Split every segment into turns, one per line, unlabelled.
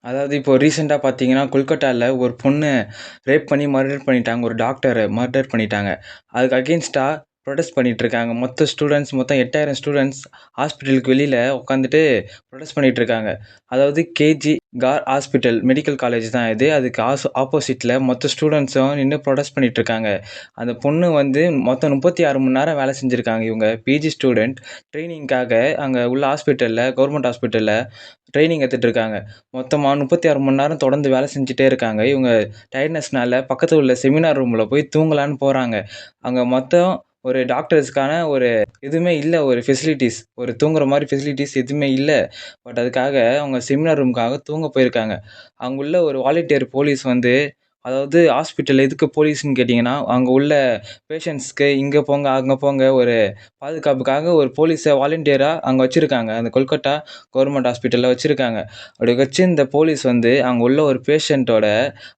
அதாவது இப்போ ரீசென்ட்டா பார்த்தீங்கன்னா, கொல்கட்டால ஒரு பொண்ணு ரேப் பண்ணி மர்டர் பண்ணிட்டாங்க. ஒரு டாக்டர மர்டர் பண்ணிட்டாங்க. அதுக்கு அகெயின்ஸ்ட்டா புரொடெஸ்ட் பண்ணிட்டுருக்காங்க. மொத்த ஸ்டூடண்ட்ஸ் மொத்தம் 8000 ஸ்டூடண்ட்ஸ் ஹாஸ்பிட்டலுக்கு வெளியில உட்காந்துட்டு புரொடெஸ்ட் பண்ணிட்டுருக்காங்க. அதாவது KG car hospital medical college தான் இது. அதுக்கு ஆப்போசிட்ல மொத்த ஸ்டூடண்ட்ஸும் நின்னு புரொடெஸ்ட் பண்ணிட்டுருக்காங்க. அந்த பொண்ணு வந்து மொத்தம் 36 மணி நேரம் வேலை செஞ்சிருக்காங்க. இவங்க பிஜி ஸ்டூடண்ட் ட்ரெய்னிங்க்காக அங்க உள்ள ஹாஸ்பிட்டல்ல கவர்மெண்ட் ஹாஸ்பிட்டல்ல ட்ரெய்னிங் எடுத்துட்டு இருக்காங்க. மொத்தமா 36 மணி நேரம் தொடர்ந்து வேலை செஞ்சுட்டே இருக்காங்க. இவங்க டயர்ட்னஸ்னால பக்கத்துல உள்ள செமினார் ரூம்ல போய் தூங்கலான்னு போறாங்க. அங்க மொத்தம் ஒரு டாக்டர்ஸ்க்கான ஒரு எதுவுமே இல்ல. ஒரு ஃபெசிலிட்டீஸ். ஒரு தூங்குற மாரி ஃபெசிலிட்டீஸ் எதுவுமே இல்ல. பட் அதுக்காக அவங்க செமினார் ரூம்க்காக தூங்க போயிருக்காங்க. அங்க உள்ள ஒரு வாலண்டியர் போலீஸ் வந்து அதாவது ஹாஸ்பிட்டல் எதுக்கு போலீஸ்ன்னு கேட்டீங்கன்னா, அங்க உள்ள பேஷண்ட்ஸ்க்கு இங்க போங்க, அங்க போங்க ஒரு பாதுகாப்புக்காக ஒரு போலீஸ வாலண்டியரா அங்க வச்சிருக்காங்க. அந்த கொல்கட்டா கவர்மெண்ட் ஹாஸ்பிட்டல்ல வச்சிருக்காங்க. அப்படி வச்சிருந்த போலீஸ் வந்து அங்க உள்ள ஒரு பேஷண்ட்டோட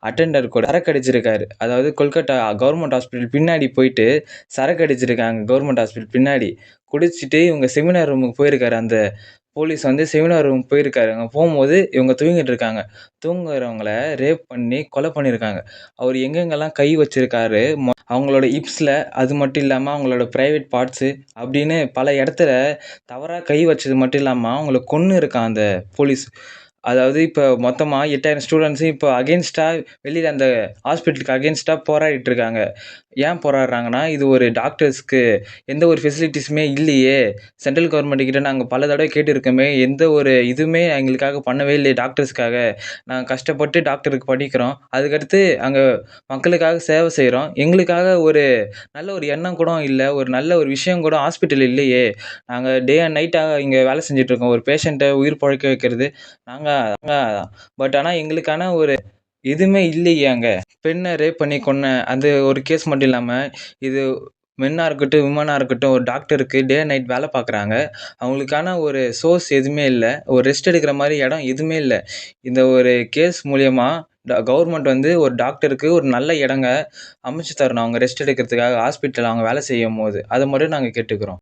அட்டெண்டர் கூட சரக்கு அடிச்சிருக்காரு. அதாவது கொல்கட்டா கவர்மெண்ட் ஹாஸ்பிட்டல் பின்னாடி போயிட்டு சரக்கு அடிச்சிருக்காங்க கவர்மெண்ட் ஹாஸ்பிட்டல் பின்னாடி. குடிச்சிட்டு இவங்க செமினார் ரூமுக்கு போயிருக்காரு. அந்த போலீஸ் வந்து செமினார் ரூம் போயிருக்காரு. அங்க போம்போது இவங்க தூங்கிட்டு இருக்காங்க. தூங்குறவங்கள ரேப் பண்ணி கொலை பண்ணியிருக்காங்க. அவரு எங்கெங்கலாம் கை வச்சிருக்காரு, அவங்களோட ஹிப்ஸ்ல, அது மட்டும் இல்லாம அவங்களோட பிரைவேட் பார்ட்ஸு அப்படின்னு பல இடத்துல தவறா கை வச்சது மட்டும் இல்லாம, அவங்கள கொன்னு இருக்கான் அந்த போலீஸ். அதாவது இப்ப மொத்தமா 8000 ஸ்டூடண்ட்ஸும் இப்ப அகைன்ஸ்ட்டா வெளியில அந்த ஹாஸ்பிட்டலுக்கு அகைன்ஸ்ட்டா போராடிட்டு இருக்காங்க. ஏன் போராடுறாங்கன்னா, இது ஒரு டாக்டர்ஸ்க்கு எந்த ஒரு ஃபெசிலிட்டீஸுமே இல்லையே! சென்ட்ரல் கவர்மெண்ட் கிட்ட நாங்க பல தடவ கேட்டிருக்கோமே! எந்த ஒரு இதுவுமே எங்களுக்காக பண்ணவே இல்லையே டாக்டர்ஸ்க்காக. நாங்க கஷ்டப்பட்டு டாக்டருக்கு படிக்கிறோம். அதுக்கடுத்து அங்க மக்களுக்காக சேவை செய்றோம். எங்களுக்காக ஒரு நல்ல ஒரு எண்ணம் கூட இல்ல. ஒரு நல்ல ஒரு விஷயம் கூட ஹாஸ்பிட்டல்ல இல்லையே! நாங்க டே அண்ட் நைட்டா இங்க வேலை செஞ்சுட்டுருக்கோம். ஒரு பேஷண்ட்ட உயிர் பொழைக்க வைக்கிறது. நாங்க பட் ஆனா எங்களுக்கான ஒரு எதுவுமே இல்லையே அங்க. பெண்ண ரேப் பண்ணி கொன்ன அந்த ஒரு கேஸ் மட்டும் இல்லாம, இது மென்னா இருக்கட்டும், விமனா இருக்கட்டும், ஒரு டாக்டருக்கு டே அண்ட் நைட் வேலை பார்க்குறாங்க. அவங்களுக்கான ஒரு சோர்ஸ் எதுவுமே இல்ல. ஒரு ரெஸ்ட் எடுக்கிற மாரி இடம் எதுவுமே இல்ல. இந்த ஒரு கேஸ் மூலியமா கவர்மெண்ட் வந்து ஒரு டாக்டருக்கு ஒரு நல்ல இடங்க அமைச்சு தரணும். அவங்க ரெஸ்ட் எடுக்கிறதுக்காக ஹாஸ்பிட்டல்ல அவங்க வேலை செய்யும்போது. அத மட்டும் நாங்க கேட்டுக்கிறோம்.